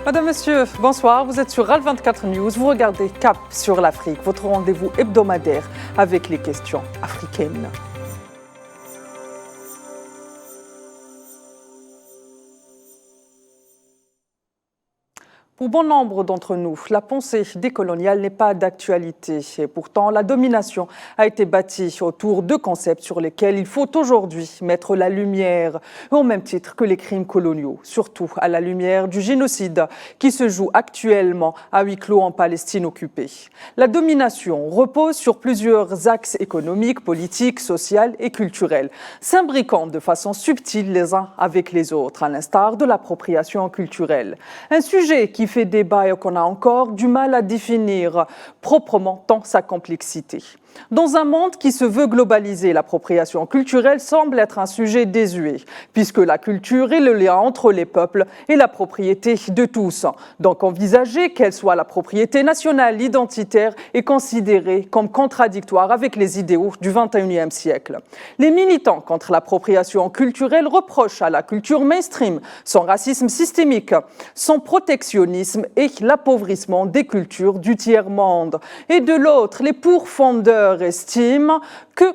Madame, Monsieur, bonsoir. Vous êtes sur RAL24 News. Vous regardez Cap sur l'Afrique, votre rendez-vous hebdomadaire avec les questions africaines. Pour bon nombre d'entre nous, la pensée décoloniale n'est pas d'actualité. Et pourtant, la domination a été bâtie autour de concepts sur lesquels il faut aujourd'hui mettre la lumière, au même titre que les crimes coloniaux, surtout à la lumière du génocide qui se joue actuellement à huis clos en Palestine occupée. La domination repose sur plusieurs axes économiques, politiques, sociaux et culturels, s'imbriquant de façon subtile les uns avec les autres, à l'instar de l'appropriation culturelle. Un sujet qui fait débat et qu'on a encore du mal à définir proprement tant sa complexité. Dans un monde qui se veut globaliser, l'appropriation culturelle semble être un sujet désuet, puisque la culture est le lien entre les peuples et la propriété de tous. Donc envisager qu'elle soit la propriété nationale identitaire est considéré comme contradictoire avec les idéaux du XXIe siècle. Les militants contre l'appropriation culturelle reprochent à la culture mainstream son racisme systémique, son protectionnisme et l'appauvrissement des cultures du tiers-monde. Et de l'autre, les pourfendeurs estiment que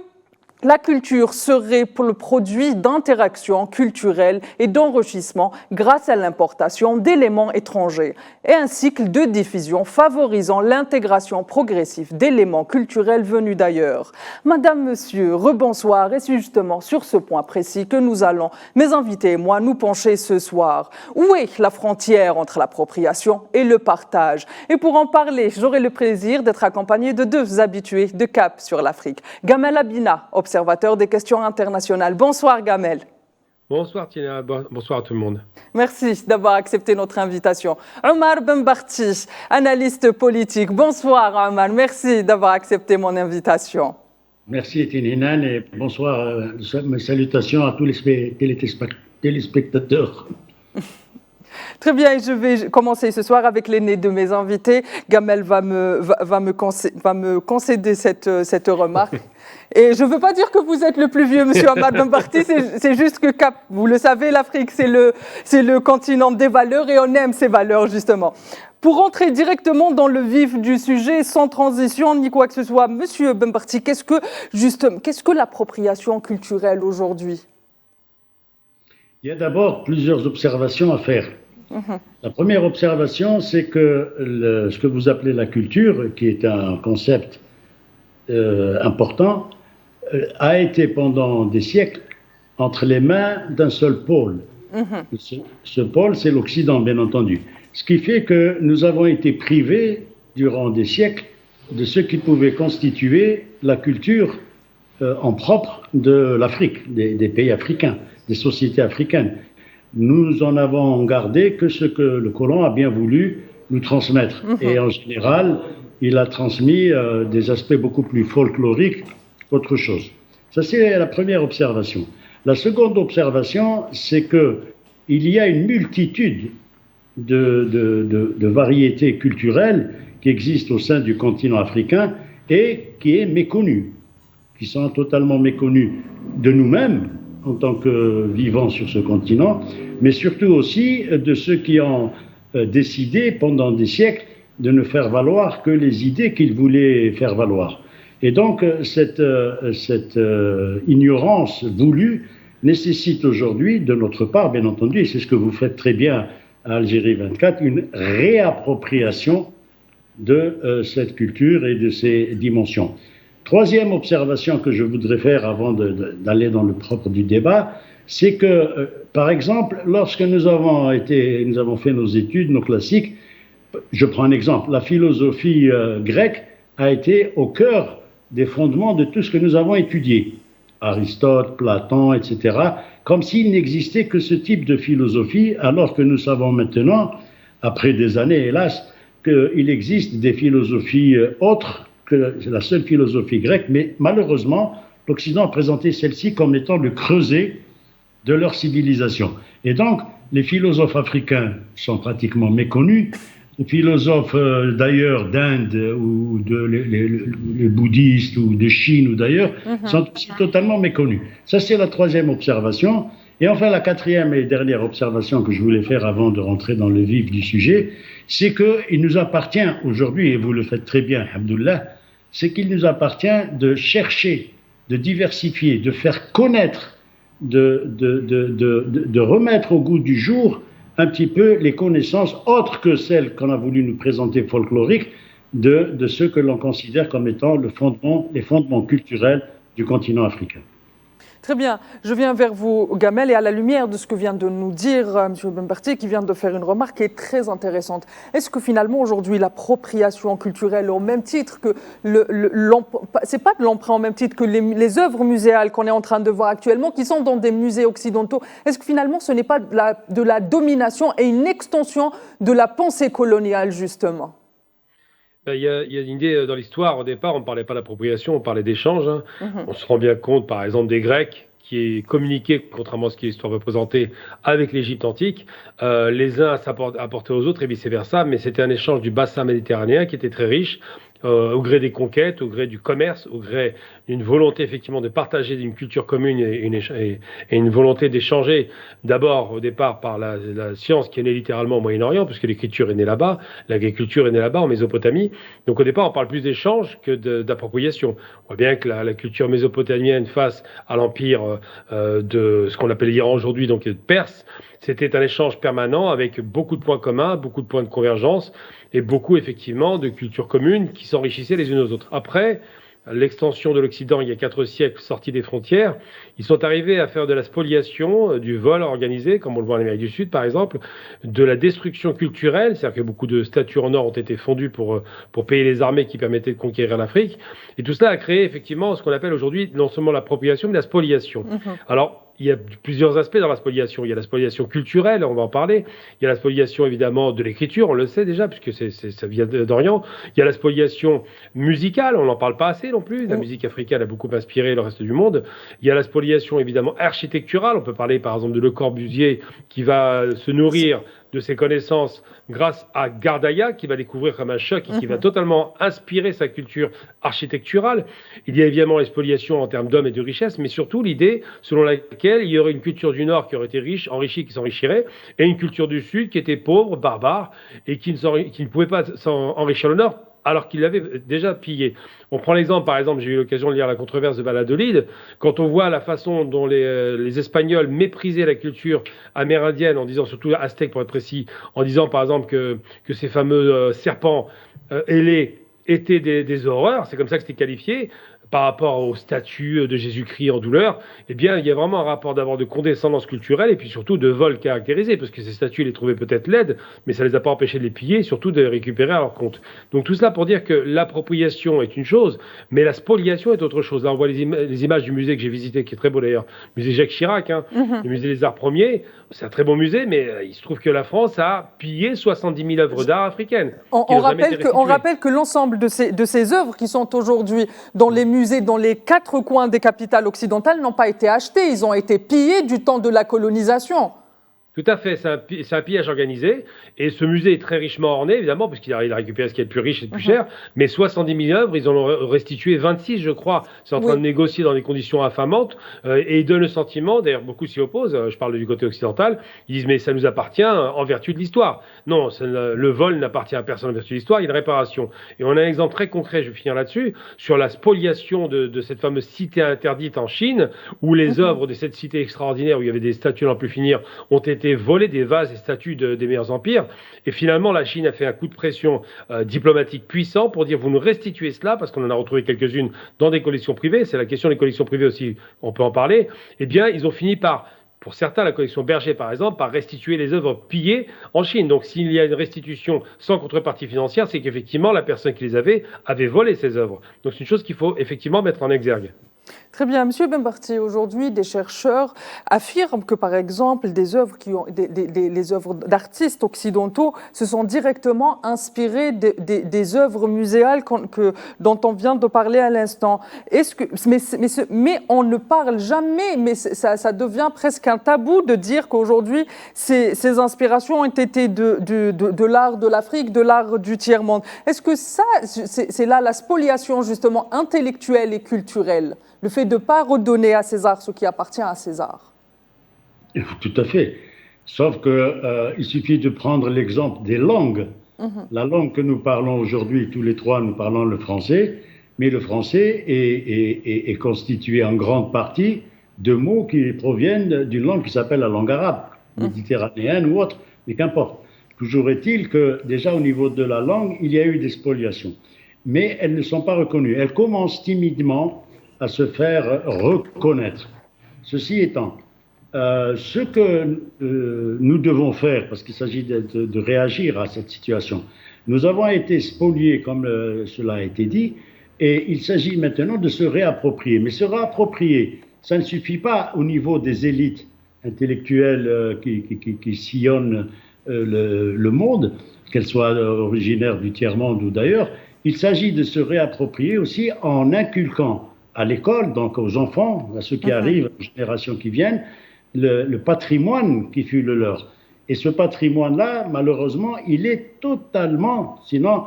la culture serait pour le produit d'interactions culturelles et d'enrichissement grâce à l'importation d'éléments étrangers et un cycle de diffusion favorisant l'intégration progressive d'éléments culturels venus d'ailleurs. Madame, Monsieur, rebonsoir, et c'est justement sur ce point précis que nous allons, mes invités et moi, nous pencher ce soir. Où est la frontière entre l'appropriation et le partage? Et pour en parler, j'aurai le plaisir d'être accompagné de deux habitués de Cap sur l'Afrique. Gamel Abina, observateur des questions internationales. Bonsoir Gamel. Bonsoir Tina, bonsoir à tout le monde. Merci d'avoir accepté notre invitation. Omar Benbarti, analyste politique. Bonsoir Omar, merci d'avoir accepté mon invitation. Merci Tina et bonsoir, mes salutations à tous les téléspectateurs. Très bien, je vais commencer ce soir avec l'aîné de mes invités. Gamel va me concéder cette remarque. Et je ne veux pas dire que vous êtes le plus vieux, monsieur Omar Benbarti, c'est juste que Cap, vous le savez, l'Afrique, c'est le continent des valeurs et on aime ces valeurs, justement. Pour entrer directement dans le vif du sujet, sans transition ni quoi que ce soit, monsieur Benbarti, qu'est-ce que l'appropriation culturelle aujourd'hui? Il y a d'abord plusieurs observations à faire. La première observation, c'est que ce que vous appelez la culture, qui est un concept important, a été pendant des siècles entre les mains d'un seul pôle. Ce pôle, c'est l'Occident, bien entendu. Ce qui fait que nous avons été privés, durant des siècles, de ce qui pouvait constituer la culture en propre de l'Afrique, des pays africains, des sociétés africaines. Nous en avons gardé que ce que le colon a bien voulu nous transmettre. Et en général, il a transmis des aspects beaucoup plus folkloriques qu'autre chose. Ça, c'est la première observation. La seconde observation, c'est qu'il y a une multitude de variétés culturelles qui existent au sein du continent africain et qui est méconnue, qui sont totalement méconnues de nous-mêmes, en tant que vivants sur ce continent, mais surtout aussi de ceux qui ont décidé pendant des siècles de ne faire valoir que les idées qu'ils voulaient faire valoir. Et donc cette ignorance voulue nécessite aujourd'hui, de notre part, bien entendu, et c'est ce que vous faites très bien à Algérie 24, une réappropriation de cette culture et de ses dimensions. Troisième observation que je voudrais faire avant d'aller dans le propre du débat, c'est que, par exemple, lorsque nous avons fait nos études, nos classiques, je prends un exemple, la philosophie grecque a été au cœur des fondements de tout ce que nous avons étudié. Aristote, Platon, etc., comme s'il n'existait que ce type de philosophie, alors que nous savons maintenant, après des années, hélas, qu'il existe des philosophies autres que la seule philosophie grecque, mais malheureusement, l'Occident a présenté celle-ci comme étant le creuset de leur civilisation. Et donc, les philosophes africains sont pratiquement méconnus. Les philosophes d'ailleurs d'Inde ou les bouddhistes ou de Chine ou d'ailleurs sont aussi totalement méconnus. Ça, c'est la troisième observation. Et enfin, la quatrième et dernière observation que je voulais faire avant de rentrer dans le vif du sujet, c'est qu'il nous appartient aujourd'hui, et vous le faites très bien, alhamdoulilah, c'est qu'il nous appartient de chercher, de diversifier, de faire connaître, de remettre au goût du jour un petit peu les connaissances autres que celles qu'on a voulu nous présenter folkloriques de ceux que l'on considère comme étant les fondements culturels du continent africain. Très bien. Je viens vers vous, Gamel, et à la lumière de ce que vient de nous dire M. Benbarti, qui vient de faire une remarque qui est très intéressante. Est-ce que finalement, aujourd'hui, l'appropriation culturelle, au même titre que c'est pas de l'emprunt au même titre que les œuvres muséales qu'on est en train de voir actuellement, qui sont dans des musées occidentaux, est-ce que finalement, ce n'est pas de la domination et une extension de la pensée coloniale, justement ? Il y a une idée dans l'histoire, au départ, on ne parlait pas d'appropriation, on parlait d'échange. On se rend bien compte, par exemple, des Grecs qui communiquaient, contrairement à ce que l'histoire veut présenter, avec l'Égypte antique. Les uns apportaient aux autres et vice-versa, mais c'était un échange du bassin méditerranéen qui était très riche, au gré des conquêtes, au gré du commerce, au gré d'une volonté effectivement de partager une culture commune et une volonté d'échanger d'abord au départ par la science qui est née littéralement au Moyen-Orient, puisque l'écriture est née là-bas, l'agriculture est née là-bas en Mésopotamie. Donc au départ on parle plus d'échange que d'appropriation. On voit bien que la culture mésopotamienne face à l'empire de ce qu'on appelle l'Iran aujourd'hui, donc Perse, c'était un échange permanent avec beaucoup de points communs, beaucoup de points de convergence et beaucoup effectivement de cultures communes qui s'enrichissaient les unes aux autres. Après, l'extension de l'Occident il y a 4 siècles, sortie des frontières, ils sont arrivés à faire de la spoliation, du vol organisé, comme on le voit en Amérique du Sud par exemple, de la destruction culturelle, c'est-à-dire que beaucoup de statues en or ont été fondues pour payer les armées qui permettaient de conquérir l'Afrique. Et tout cela a créé effectivement ce qu'on appelle aujourd'hui non seulement l'appropriation, mais la spoliation. Alors, il y a plusieurs aspects dans la spoliation. Il y a la spoliation culturelle, on va en parler. Il y a la spoliation évidemment de l'écriture, on le sait déjà, puisque ça vient d'Orient. Il y a la spoliation musicale, on n'en parle pas assez non plus. La musique africaine a beaucoup inspiré le reste du monde. Il y a la spoliation évidemment architecturale. On peut parler par exemple de Le Corbusier qui va se nourrir de ses connaissances grâce à Gardaya, qui va découvrir comme un choc et qui va totalement inspirer sa culture architecturale. Il y a évidemment les spoliations en termes d'hommes et de richesse, mais surtout l'idée selon laquelle il y aurait une culture du Nord qui aurait été riche, enrichie, qui s'enrichirait, et une culture du Sud qui était pauvre, barbare, et qui ne pouvait pas s'enrichir le Nord, alors qu'il l'avait déjà pillé. On prend l'exemple, par exemple, j'ai eu l'occasion de lire la controverse de Valladolid, quand on voit la façon dont les Espagnols méprisaient la culture amérindienne, en disant, surtout aztèque pour être précis, en disant par exemple que ces fameux serpents ailés étaient des horreurs, c'est comme ça que c'était qualifié, par rapport aux statues de Jésus-Christ en douleur, eh bien, il y a vraiment un rapport d'abord de condescendance culturelle et puis surtout de vol caractérisé, parce que ces statues, les trouvaient peut-être laides, mais ça ne les a pas empêchés de les piller et surtout de les récupérer à leur compte. Donc tout cela pour dire que l'appropriation est une chose, mais la spoliation est autre chose. Là, on voit les images du musée que j'ai visité, qui est très beau d'ailleurs, le musée Jacques Chirac, le musée des Arts Premiers. C'est un très beau musée, mais il se trouve que la France a pillé 70 000 œuvres d'art africaines. On rappelle que l'ensemble de ces œuvres qui sont aujourd'hui dans les musées, dans les 4 coins des capitales occidentales, n'ont pas été achetées. Ils ont été pillés du temps de la colonisation. Tout à fait, c'est un pillage organisé, et ce musée est très richement orné, évidemment, puisqu'il a récupéré ce qui est le plus riche et le plus cher, mais 70 000 œuvres, ils en ont restitué 26, je crois, c'est en train de négocier dans des conditions infamantes, et ils donnent le sentiment, d'ailleurs beaucoup s'y opposent, je parle du côté occidental, ils disent mais ça nous appartient en vertu de l'histoire. Non, le vol n'appartient à personne en vertu de l'histoire, il y a une réparation. Et on a un exemple très concret, je vais finir là-dessus, sur la spoliation de cette fameuse cité interdite en Chine, où les œuvres de cette cité extraordinaire, où il y avait des statues à n'en plus finir, ont été volés, des vases et statues des meilleurs empires. Et finalement, la Chine a fait un coup de pression diplomatique puissant pour dire vous nous restituez cela, parce qu'on en a retrouvé quelques-unes dans des collections privées. C'est la question des collections privées aussi, on peut en parler. Eh bien, ils ont fini par, pour certains, la collection Berger par exemple, par restituer les œuvres pillées en Chine. Donc s'il y a une restitution sans contrepartie financière, c'est qu'effectivement la personne qui les avait volé ces œuvres. Donc c'est une chose qu'il faut effectivement mettre en exergue. Très bien. Monsieur Benbarti, aujourd'hui, des chercheurs affirment que, par exemple, les œuvres d'artistes occidentaux se sont directement inspirées des œuvres muséales dont on vient de parler à l'instant. Mais on ne parle jamais, mais ça devient presque un tabou de dire qu'aujourd'hui, ces inspirations ont été de l'art de l'Afrique, de l'art du tiers-monde. Est-ce que ça, c'est là la spoliation, justement, intellectuelle et culturelle ? Le fait de ne pas redonner à César ce qui appartient à César. Tout à fait. Sauf que il suffit de prendre l'exemple des langues. La langue que nous parlons aujourd'hui, tous les trois, nous parlons le français, mais le français est constitué en grande partie de mots qui proviennent d'une langue qui s'appelle la langue arabe, méditerranéenne ou autre, mais qu'importe. Toujours est-il que déjà au niveau de la langue, il y a eu des spoliations, mais elles ne sont pas reconnues. Elles commencent timidement à se faire reconnaître. Ceci étant, ce que nous devons faire, parce qu'il s'agit de réagir à cette situation, nous avons été spoliés, comme cela a été dit, et il s'agit maintenant de se réapproprier. Mais se réapproprier, ça ne suffit pas au niveau des élites intellectuelles qui sillonnent le monde, qu'elles soient originaires du tiers-monde ou d'ailleurs. Il s'agit de se réapproprier aussi en inculquant à l'école, donc aux enfants, à ceux qui arrivent, aux générations qui viennent, le patrimoine qui fut le leur. Et ce patrimoine-là, malheureusement, il est totalement, sinon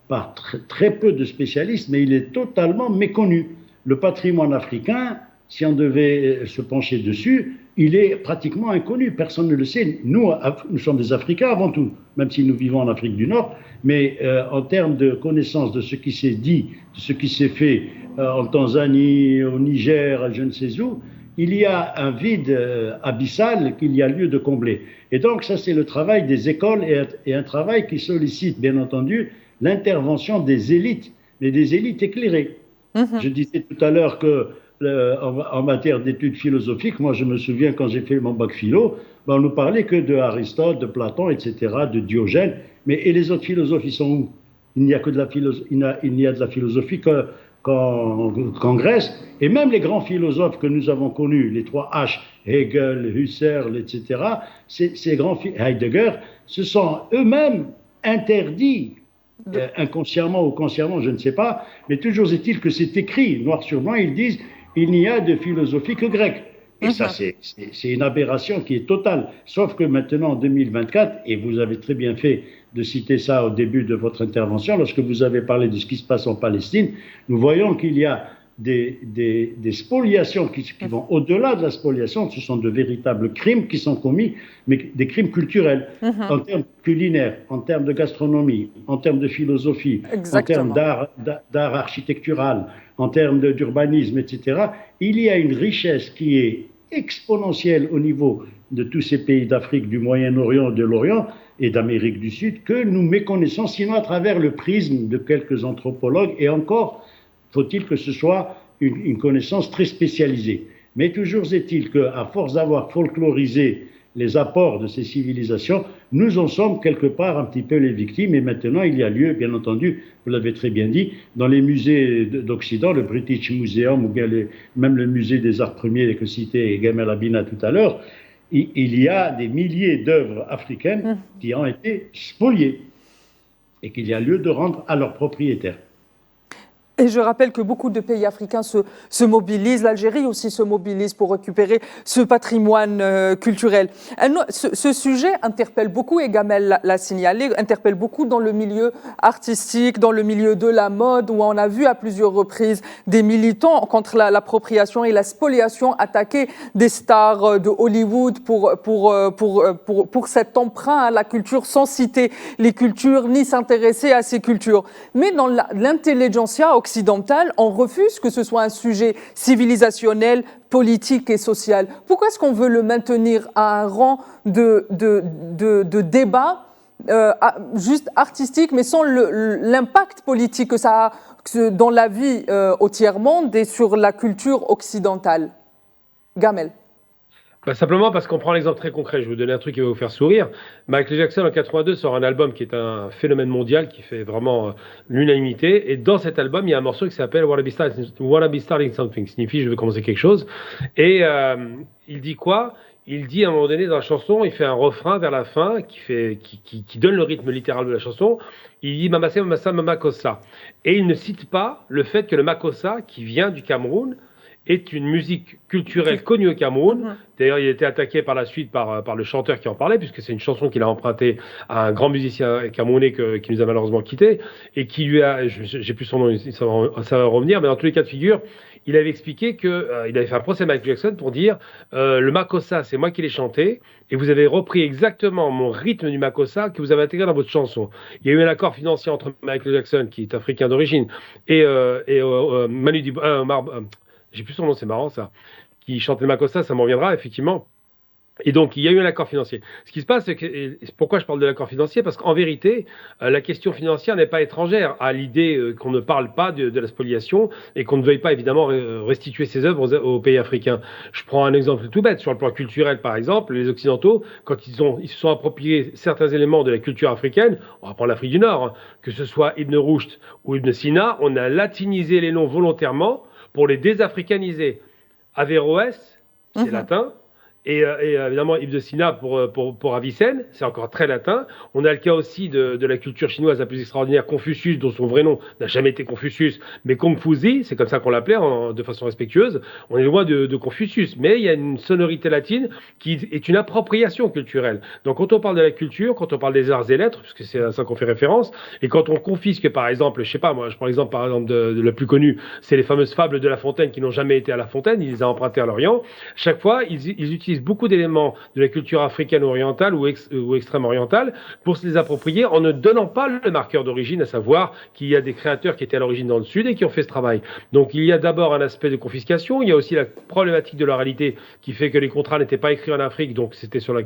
par très peu de spécialistes, mais il est totalement méconnu. Le patrimoine africain, si on devait se pencher dessus, il est pratiquement inconnu, personne ne le sait. Nous sommes des Africains avant tout, même si nous vivons en Afrique du Nord, mais en termes de connaissance de ce qui s'est dit, de ce qui s'est fait en Tanzanie, au Niger, je ne sais où, il y a un vide abyssal qu'il y a lieu de combler. Et donc ça c'est le travail des écoles et un travail qui sollicite bien entendu l'intervention des élites, mais des élites éclairées. Je disais tout à l'heure que en matière d'études philosophiques, moi je me souviens quand j'ai fait mon bac philo, on nous parlait que de Aristote, de Platon, etc., de Diogène, mais et les autres philosophes, ils sont où? Il n'y a que de la philosophie, il n'y a de la philosophie qu'en Grèce, et même les grands philosophes que nous avons connus, les trois H, Hegel, Husserl, etc., ces grands Heidegger, se sont eux-mêmes interdits, inconsciemment ou consciemment, je ne sais pas, mais toujours est-il que c'est écrit, noir sur blanc, ils disent il n'y a de philosophie que grecque. Et ça, c'est une aberration qui est totale. Sauf que maintenant, en 2024, et vous avez très bien fait de citer ça au début de votre intervention, lorsque vous avez parlé de ce qui se passe en Palestine, nous voyons qu'il y a des spoliations qui vont au-delà de la spoliation. Ce sont de véritables crimes qui sont commis, mais des crimes culturels, en termes culinaires, en termes de gastronomie, en termes de philosophie, Exactement. en termes d'art architectural, en termes d'urbanisme, etc. Il y a une richesse qui est exponentielle au niveau de tous ces pays d'Afrique, du Moyen-Orient, de l'Orient et d'Amérique du Sud, que nous méconnaissons, sinon à travers le prisme de quelques anthropologues, et encore faut-il que ce soit une connaissance très spécialisée. Mais toujours est-il qu'à force d'avoir folklorisé les apports de ces civilisations, nous en sommes quelque part un petit peu les victimes. Et maintenant, il y a lieu, bien entendu, vous l'avez très bien dit, dans les musées d'Occident, le British Museum ou bien même le musée des arts premiers que citait Gamel Abina tout à l'heure, il y a des milliers d'œuvres africaines qui ont été spoliées et qu'il y a lieu de rendre à leurs propriétaires. Et je rappelle que beaucoup de pays africains se mobilisent, l'Algérie aussi se mobilise pour récupérer ce patrimoine culturel. Ce sujet interpelle beaucoup, et Gamel l'a signalé, interpelle beaucoup dans le milieu artistique, dans le milieu de la mode, où on a vu à plusieurs reprises des militants contre l'appropriation et la spoliation attaquer des stars de Hollywood pour cet emprunt à la culture sans citer les cultures ni s'intéresser à ces cultures. Mais dans l'intelligentsia occidentale, on refuse que ce soit un sujet civilisationnel, politique et social. Pourquoi est-ce qu'on veut le maintenir à un rang de débat juste artistique, mais sans l'impact politique que ça a dans la vie au tiers-monde et sur la culture occidentale? Gamel. Simplement parce qu'on prend l'exemple très concret. Je vais vous donner un truc qui va vous faire sourire. Michael Jackson, en 82, sort un album qui est un phénomène mondial, qui fait vraiment l'unanimité. Et dans cet album, il y a un morceau qui s'appelle Wanna Be Starting Something, signifie je veux commencer quelque chose. Et il dit quoi? Il dit à un moment donné dans la chanson, il fait un refrain vers la fin qui donne le rythme littéral de la chanson. Il dit Mamasa, Mamasa, Mamakossa. Et il ne cite pas le fait que le Makossa, qui vient du Cameroun, est une musique culturelle connue au Cameroun. D'ailleurs, il a été attaqué par la suite par le chanteur qui en parlait, puisque c'est une chanson qu'il a empruntée à un grand musicien camerounais qui nous a malheureusement quittés, et qui lui a, j'ai plus son nom, ça va revenir, mais dans tous les cas de figure, il avait expliqué qu'il avait fait un procès à Michael Jackson pour dire le Makossa, c'est moi qui l'ai chanté, et vous avez repris exactement mon rythme du Makossa que vous avez intégré dans votre chanson. Il y a eu un accord financier entre Michael Jackson, qui est africain d'origine, et Manu j'ai plus son nom, c'est marrant ça, qui chantait le Makossa, ça m'en reviendra effectivement. Et donc, il y a eu un accord financier. Ce qui se passe, c'est que, pourquoi je parle de l'accord financier? Parce qu'en vérité, la question financière n'est pas étrangère à l'idée qu'on ne parle pas de la spoliation et qu'on ne veuille pas évidemment restituer ses œuvres aux pays africains. Je prends un exemple tout bête. Sur le plan culturel, par exemple, les Occidentaux, quand ils se sont appropriés certains éléments de la culture africaine, on va prendre l'Afrique du Nord, hein, que ce soit Ibn Rushd ou Ibn Sina, on a latinisé les noms volontairement pour les désafricaniser. Averroès, c'est latin. Et évidemment, Ibn Sina pour Avicenne, c'est encore très latin. On a le cas aussi de la culture chinoise la plus extraordinaire, Confucius, dont son vrai nom n'a jamais été Confucius, mais Kongfuzi, c'est comme ça qu'on l'appelait de façon respectueuse. On est loin de Confucius, mais il y a une sonorité latine qui est une appropriation culturelle. Donc quand on parle de la culture, quand on parle des arts et lettres, puisque c'est à ça qu'on fait référence, et quand on confisque par exemple, je sais pas, moi je prends l'exemple par exemple de la plus connue, c'est les fameuses fables de La Fontaine qui n'ont jamais été à La Fontaine, il les a empruntées à l'Orient. Chaque fois, ils utilisent beaucoup d'éléments de la culture africaine orientale ou extrême orientale pour se les approprier en ne donnant pas le marqueur d'origine, à savoir qu'il y a des créateurs qui étaient à l'origine dans le Sud et qui ont fait ce travail. Donc il y a d'abord un aspect de confiscation, il y a aussi la problématique de l'oralité qui fait que les contrats n'étaient pas écrits en Afrique, donc c'était sur la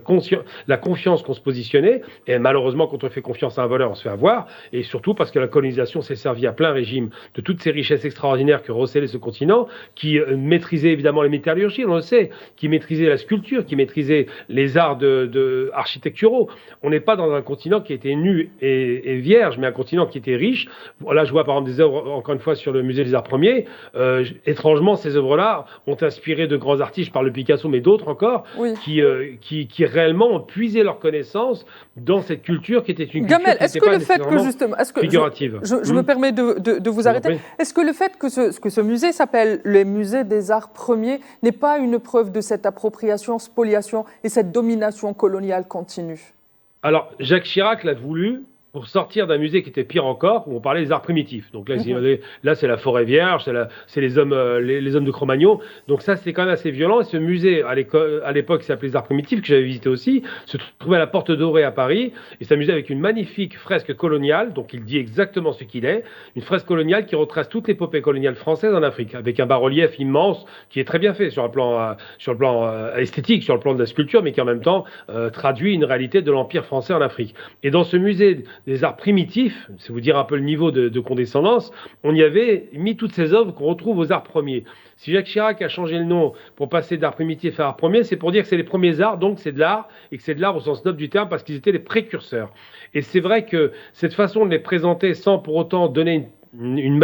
confiance qu'on se positionnait, et malheureusement quand on fait confiance à un voleur, on se fait avoir, et surtout parce que la colonisation s'est servie à plein régime de toutes ces richesses extraordinaires que recélait ce continent, qui maîtrisait évidemment les métallurgies, on le sait, qui maîtrisait la sculpture, qui maîtriser les arts architecturaux. On n'est pas dans un continent qui était nu et vierge, mais un continent qui était riche. Là, je vois par exemple des œuvres, encore une fois, sur le musée des Arts Premiers. Étrangement, ces œuvres-là ont inspiré de grands artistes, je parle de Picasso, mais d'autres encore, qui réellement ont puisé leur connaissance dans cette culture qui était une culture Gamel, est-ce que le fait que justement, figurative. Je me permets de vous arrêter. Est-ce que le fait que ce musée s'appelle le musée des Arts Premiers n'est pas une preuve de cette appropriation, spoliation et cette domination coloniale continue? Alors, Jacques Chirac l'a voulu pour sortir d'un musée qui était pire encore, où on parlait des arts primitifs. Donc là, c'est la forêt vierge, c'est les hommes de Cro-Magnon. Donc ça, c'est quand même assez violent. Et ce musée, à l'époque, qui s'appelait les arts primitifs, que j'avais visité aussi, se trouvait à la Porte Dorée à Paris. Et c'est un musée avec une magnifique fresque coloniale, donc il dit exactement ce qu'il est. Une fresque coloniale qui retrace toute l'épopée coloniale française en Afrique, avec un bas-relief immense, qui est très bien fait sur le plan esthétique, sur le plan de la sculpture, mais qui en même temps traduit une réalité de l'Empire français en Afrique. Et dans ce musée des arts primitifs, c'est vous dire un peu le niveau de condescendance, on y avait mis toutes ces œuvres qu'on retrouve aux arts premiers. Si Jacques Chirac a changé le nom pour passer d'art primitif à art premier, c'est pour dire que c'est les premiers arts, donc c'est de l'art, et que c'est de l'art au sens noble du terme, parce qu'ils étaient les précurseurs. Et c'est vrai que cette façon de les présenter sans pour autant donner une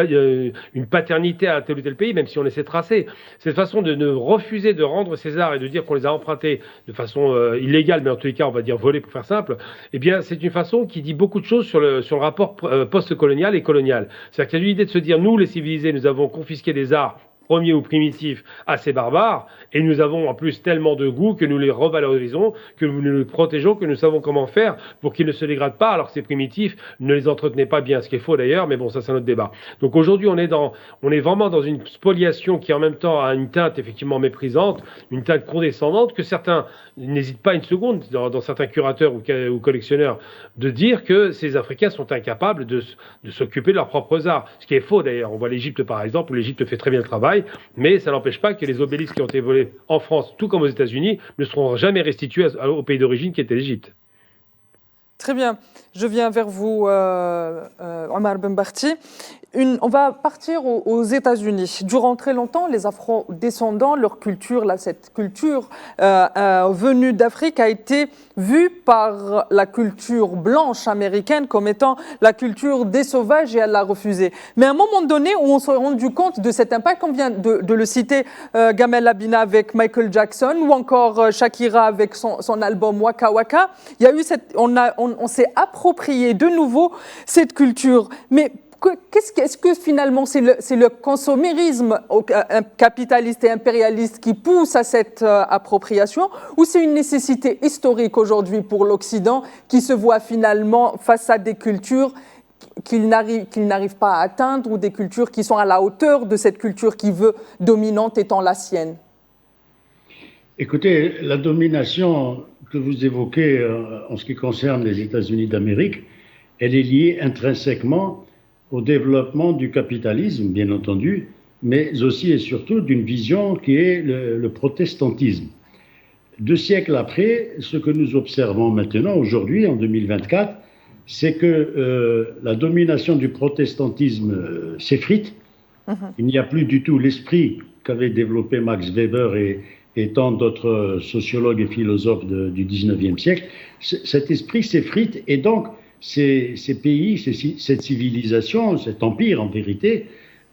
paternité à tel ou tel pays, même si on essaie de tracer. Cette façon de refuser de rendre ces arts et de dire qu'on les a empruntés de façon illégale, mais en tous les cas, on va dire volés pour faire simple, eh bien, c'est une façon qui dit beaucoup de choses sur le rapport post-colonial et colonial. C'est-à-dire qu'il y a l'idée de se dire, nous, les civilisés, nous avons confisqué des arts premiers ou primitifs assez barbares, et nous avons en plus tellement de goût que nous les revalorisons, que nous les protégeons, que nous savons comment faire pour qu'ils ne se dégradent pas, alors que ces primitifs ne les entretenaient pas bien, ce qui est faux d'ailleurs, mais bon, ça c'est un autre débat. Donc aujourd'hui, on est vraiment dans une spoliation qui en même temps a une teinte effectivement méprisante, une teinte condescendante, que certains n'hésitent pas une seconde, dans certains curateurs ou collectionneurs, de dire que ces Africains sont incapables de s'occuper de leurs propres arts, ce qui est faux d'ailleurs. On voit l'Égypte par exemple, où l'Égypte fait très bien le travail, mais ça n'empêche pas que les obélisques qui ont été volés en France, tout comme aux États-Unis, ne seront jamais restitués au pays d'origine qui était l'Égypte. Très bien. Je viens vers vous, Omar Benbarti. On va partir aux États-Unis. Durant très longtemps, les Afro-descendants, leur culture, cette culture venue d'Afrique a été vue par la culture blanche américaine comme étant la culture des sauvages et elle l'a refusée. Mais à un moment donné où on s'est rendu compte de cet impact, on vient de le citer, Gamel Labina avec Michael Jackson ou encore Shakira avec son album Waka Waka, il y a eu on s'est approprié de nouveau cette culture. Mais est-ce que finalement c'est le consommérisme capitaliste et impérialiste qui pousse à cette appropriation, ou c'est une nécessité historique aujourd'hui pour l'Occident qui se voit finalement face à des cultures qu'il n'arrive pas à atteindre, ou des cultures qui sont à la hauteur de cette culture qui veut dominante étant la sienne? Écoutez, la domination que vous évoquez en ce qui concerne les États-Unis d'Amérique, elle est liée intrinsèquement au développement du capitalisme, bien entendu, mais aussi et surtout d'une vision qui est le protestantisme. 2 siècles après, ce que nous observons maintenant, aujourd'hui, en 2024, c'est que la domination du protestantisme s'effrite. Il n'y a plus du tout l'esprit qu'avait développé Max Weber et tant d'autres sociologues et philosophes du 19e siècle. Cet esprit s'effrite, et donc ces pays, cette civilisation, cet empire en vérité,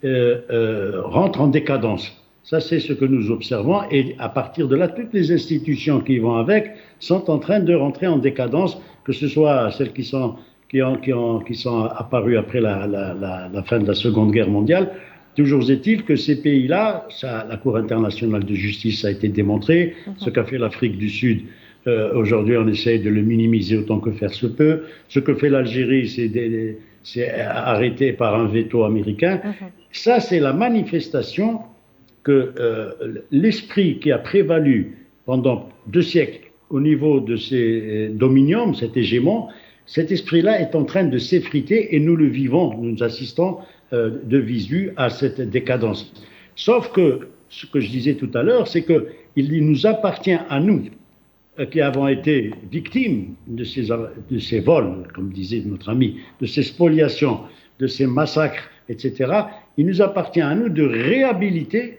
rentre en décadence. Ça, c'est ce que nous observons, et à partir de là, toutes les institutions qui vont avec sont en train de rentrer en décadence, que ce soit celles qui sont apparues après la fin de la Seconde Guerre mondiale. Toujours est-il que ces pays-là, la Cour internationale de justice a été démontré, ce qu'a fait l'Afrique du Sud. Aujourd'hui, on essaye de le minimiser autant que faire se peut. Ce que fait l'Algérie, c'est arrêté par un veto américain. Ça, c'est la manifestation que l'esprit qui a prévalu pendant 2 siècles au niveau de ces dominiums, cet hégémon, cet esprit-là est en train de s'effriter, et nous le vivons, nous assistons de visu à cette décadence. Sauf que, ce que je disais tout à l'heure, c'est qu'il nous appartient à nous, qui avons été victimes de ces vols, comme disait notre ami, de ces spoliations, de ces massacres, etc. Il nous appartient à nous de réhabiliter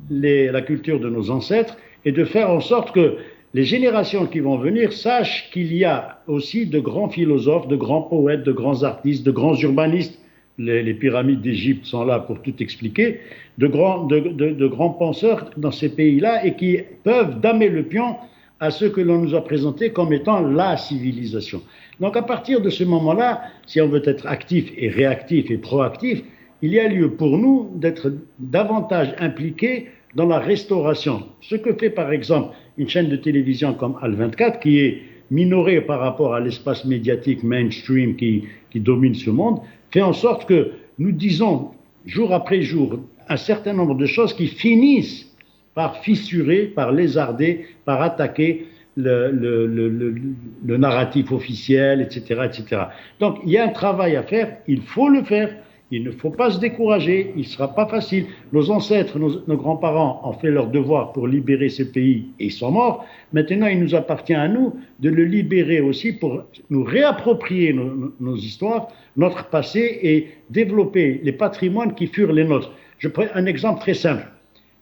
la culture de nos ancêtres et de faire en sorte que les générations qui vont venir sachent qu'il y a aussi de grands philosophes, de grands poètes, de grands artistes, de grands urbanistes. Les pyramides d'Égypte sont là pour tout expliquer, de grands penseurs dans ces pays-là, et qui peuvent damer le pion à ce que l'on nous a présenté comme étant la civilisation. Donc à partir de ce moment-là, si on veut être actif et réactif et proactif, il y a lieu pour nous d'être davantage impliqués dans la restauration. Ce que fait par exemple une chaîne de télévision comme Al24, qui est minorée par rapport à l'espace médiatique mainstream qui domine ce monde, fait en sorte que nous disons jour après jour un certain nombre de choses qui finissent par fissurer, par lézarder, par attaquer le narratif officiel, etc., etc. Donc il y a un travail à faire, il faut le faire. Il ne faut pas se décourager, il ne sera pas facile. Nos ancêtres, nos grands-parents ont fait leur devoir pour libérer ce pays et ils sont morts. Maintenant, il nous appartient à nous de le libérer aussi pour nous réapproprier nos histoires, notre passé, et développer les patrimoines qui furent les nôtres. Je prends un exemple très simple.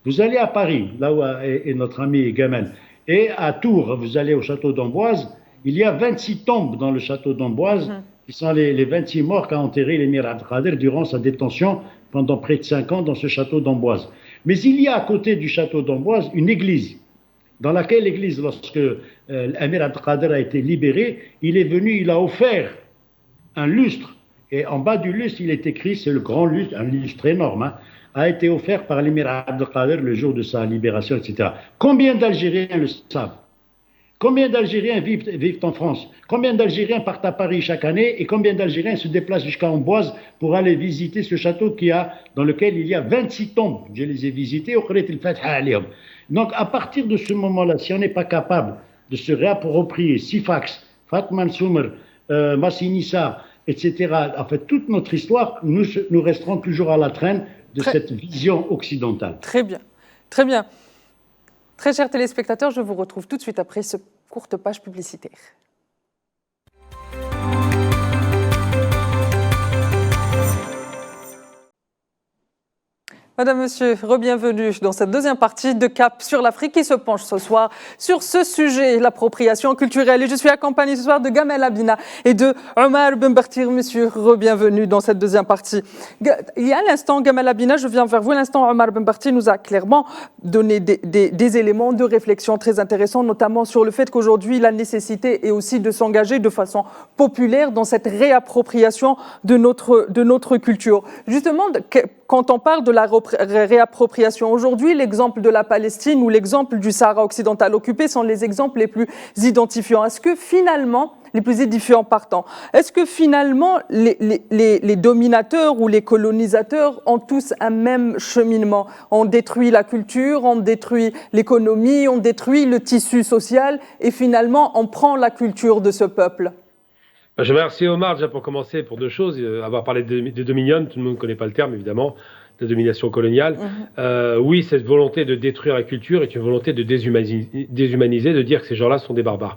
Vous allez à Paris, là où est notre ami Gamel, et à Tours, vous allez au château d'Amboise, il y a 26 tombes dans le château d'Amboise, qui sont les 26 morts qu'a enterré l'émir Abdelkader durant sa détention pendant près de 5 ans dans ce château d'Amboise. Mais il y a à côté du château d'Amboise une église, dans laquelle l'église, lorsque l'émir Abdelkader a été libéré, il est venu, il a offert un lustre, et en bas du lustre, il est écrit, c'est le grand lustre, un lustre énorme, a été offert par l'émir Abdelkader le jour de sa libération, etc. Combien d'Algériens le savent? Combien d'Algériens vivent en France? Combien d'Algériens partent à Paris chaque année? Et combien d'Algériens se déplacent jusqu'à Amboise pour aller visiter ce château dans lequel il y a 26 tombes? Je les ai visitées. Donc, à partir de ce moment-là, si on n'est pas capable de se réapproprier Sifax, Fatman Soumer, Massinissa, etc., en fait, toute notre histoire, nous resterons toujours à la traîne de cette vision occidentale. Très bien, très bien. Très chers téléspectateurs, je vous retrouve tout de suite après ce courte page publicitaire. Madame, Monsieur, re-bienvenue dans cette deuxième partie de Cap sur l'Afrique qui se penche ce soir sur ce sujet, l'appropriation culturelle. Et je suis accompagnée ce soir de Gamel Abina et de Omar Benbartir. Monsieur, re-bienvenue dans cette deuxième partie. Il y a l'instant, Gamel Abina, je viens vers vous. L'instant, Omar Benbartir nous a clairement donné des éléments de réflexion très intéressants, notamment sur le fait qu'aujourd'hui, la nécessité est aussi de s'engager de façon populaire dans cette réappropriation de notre culture. Justement, quand on parle de la réappropriation aujourd'hui, l'exemple de la Palestine ou l'exemple du Sahara occidental occupé sont les exemples les plus identifiants. Est-ce que finalement, les plus édifiants partant, est-ce que finalement les dominateurs ou les colonisateurs ont tous un même cheminement? On détruit la culture, on détruit l'économie, on détruit le tissu social et finalement on prend la culture de ce peuple. Je remercie Omar déjà pour commencer pour deux choses. Avoir parlé de dominion, tout le monde ne connaît pas le terme évidemment, de domination coloniale. Oui, cette volonté de détruire la culture est une volonté de déshumaniser, de dire que ces gens-là sont des barbares.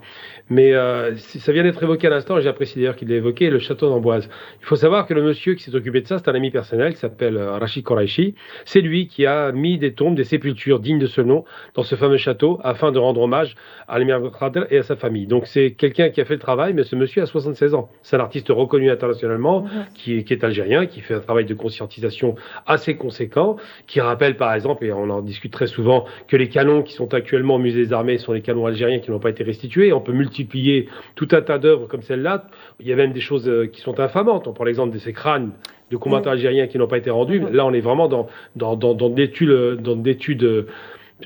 Mais ça vient d'être évoqué à l'instant, et j'apprécie d'ailleurs qu'il l'ait évoqué, le château d'Amboise. Il faut savoir que le monsieur qui s'est occupé de ça, c'est un ami personnel qui s'appelle Rachid Koraïchi. C'est lui qui a mis des tombes, des sépultures dignes de ce nom dans ce fameux château afin de rendre hommage à l'émir Khader et à sa famille. Donc c'est quelqu'un qui a fait le travail, mais ce monsieur a 76 ans. C'est un artiste reconnu internationalement, qui est algérien, qui fait un travail de conscientisation assez conséquent, qui rappelle par exemple, et on en discute très souvent, que les canons qui sont actuellement au musée des armées sont les canons algériens qui n'ont pas été restitués. On peut multiplier tout un tas d'œuvres comme celle-là. Il y a même des choses qui sont infamantes. On prend l'exemple de ces crânes de combattants algériens qui n'ont pas été rendus. Là, on est vraiment dans d'études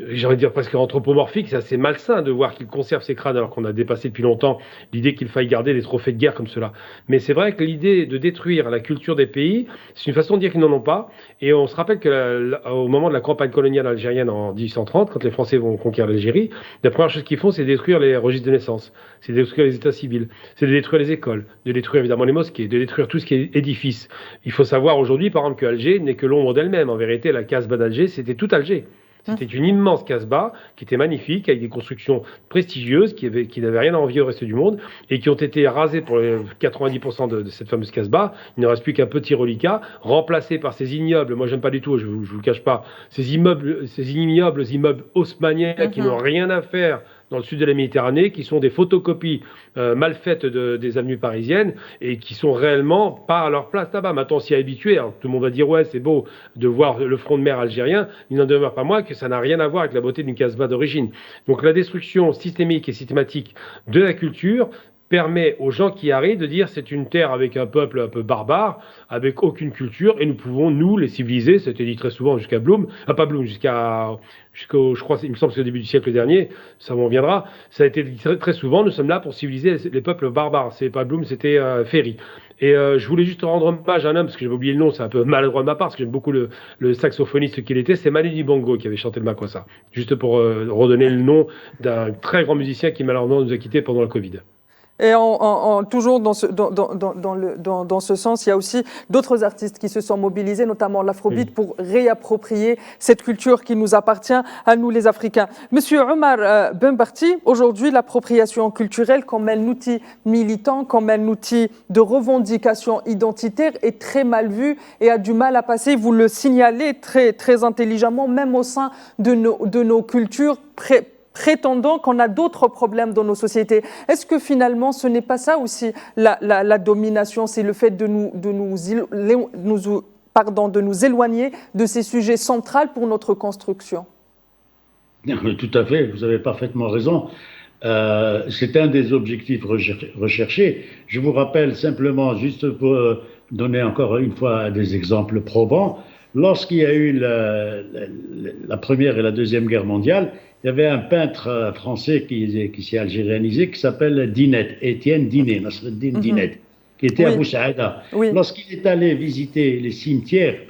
j'ai envie de dire presque anthropomorphique, c'est assez malsain de voir qu'ils conservent ces crânes alors qu'on a dépassé depuis longtemps l'idée qu'il faille garder des trophées de guerre comme cela. Mais c'est vrai que l'idée de détruire la culture des pays, c'est une façon de dire qu'ils n'en ont pas. Et on se rappelle qu'au moment de la campagne coloniale algérienne en 1830, quand les Français vont conquérir l'Algérie, la première chose qu'ils font, c'est détruire les registres de naissance, c'est détruire les états civils, c'est de détruire les écoles, de détruire évidemment les mosquées, de détruire tout ce qui est édifice. Il faut savoir aujourd'hui, par exemple, que Alger n'est que l'ombre d'elle-même. En vérité, la Casbah d'Alger, c'était tout Alger. C'était une immense Casbah qui était magnifique, avec des constructions prestigieuses qui n'avaient rien à envier au reste du monde et qui ont été rasées pour 90% de cette fameuse Casbah. Il ne reste plus qu'un petit reliquat, remplacé par ces ignobles, moi j'aime pas du tout, je vous le cache pas, ces ignobles immeubles haussmanniens qui n'ont rien à faire dans le sud de la Méditerranée, qui sont des photocopies mal faites des avenues parisiennes et qui sont réellement pas à leur place là-bas. Maintenant, on s'y est habitué. Alors, tout le monde va dire, ouais, c'est beau de voir le front de mer algérien. Il n'en demeure pas moins que ça n'a rien à voir avec la beauté d'une Casbah d'origine. Donc, la destruction systémique et systématique de la culture permet aux gens qui arrivent de dire c'est une terre avec un peuple un peu barbare, avec aucune culture, et nous pouvons, nous, les civiliser. C'était dit très souvent jusqu'à Blum, jusqu'au, je crois, il me semble que c'est au début du siècle dernier, ça m'en viendra, ça a été dit très, très souvent, nous sommes là pour civiliser les peuples barbares. C'est pas Blum, c'était Ferry. Et je voulais juste rendre hommage à un homme, parce que j'avais oublié le nom, c'est un peu maladroit de ma part, parce que j'aime beaucoup le saxophoniste qu'il était, c'est Manu Dibango qui avait chanté le Makossa. Juste pour redonner le nom d'un très grand musicien qui malheureusement nous a quittés pendant la Covid. Et toujours dans ce sens, il y a aussi d'autres artistes qui se sont mobilisés, notamment l'Afrobeat, pour réapproprier cette culture qui nous appartient à nous les Africains. Monsieur Omar Benbartir, aujourd'hui, l'appropriation culturelle comme un outil militant, comme un outil de revendication identitaire est très mal vue et a du mal à passer. Vous le signalez très, très intelligemment, même au sein de nos cultures prétendant qu'on a d'autres problèmes dans nos sociétés. Est-ce que finalement, ce n'est pas ça aussi la domination, c'est le fait de nous éloigner de ces sujets centraux pour notre construction? Tout à fait, vous avez parfaitement raison. C'est un des objectifs recherchés. Je vous rappelle simplement, juste pour donner encore une fois des exemples probants, lorsqu'il y a eu la Première et la Deuxième Guerre mondiale, il y avait un peintre français qui s'est algérianisé qui s'appelle Dinet, Étienne Dinet, Nasreddin Dinet, qui était à Boussaïda. Lorsqu'il est allé visiter les cimetières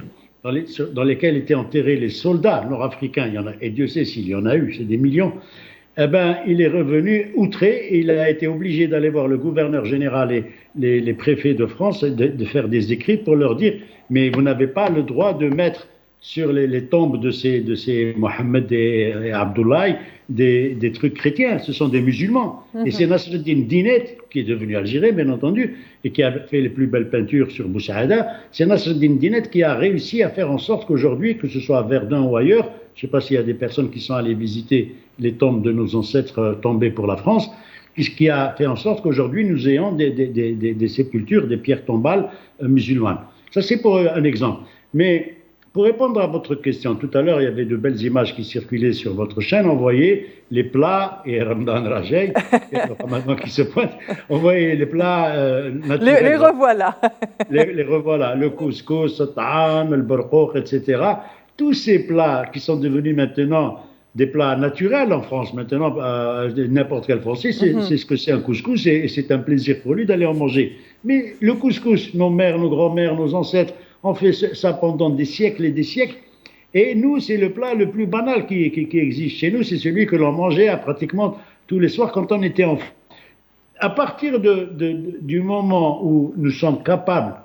dans lesquels étaient enterrés les soldats nord-africains, il y en a, et Dieu sait s'il y en a eu, c'est des millions, eh ben, il est revenu outré et il a été obligé d'aller voir le gouverneur général et les préfets de France de faire des écrits pour leur dire « mais vous n'avez pas le droit de mettre sur les tombes de ces Mohammed et Abdoulaye des trucs chrétiens. Ce sont des musulmans. Et c'est Nasreddin Dinet, qui est devenu algérien, bien entendu, et qui a fait les plus belles peintures sur Boussaïda. C'est Nasreddin Dinet qui a réussi à faire en sorte qu'aujourd'hui, que ce soit à Verdun ou ailleurs, je ne sais pas s'il y a des personnes qui sont allées visiter les tombes de nos ancêtres tombés pour la France, qui a fait en sorte qu'aujourd'hui, nous ayons des sépultures, des pierres tombales musulmanes. Ça, c'est pour un exemple. Mais pour répondre à votre question, tout à l'heure, il y avait de belles images qui circulaient sur votre chaîne. On voyait les plats, et Ramadan Rajay, maintenant qui se pointe, on voyait les plats naturels. Les revoilà. Les revoilà, le couscous, le ta'am, le barqoq, etc. Tous ces plats qui sont devenus maintenant des plats naturels en France. Maintenant, n'importe quel Français sait ce que c'est un couscous et c'est un plaisir pour lui d'aller en manger. Mais le couscous, nos mères, nos grands-mères, nos ancêtres ont fait ça pendant des siècles et des siècles. Et nous, c'est le plat le plus banal qui existe chez nous. C'est celui que l'on mangeait pratiquement tous les soirs quand on était enfant. À partir du moment où nous sommes capables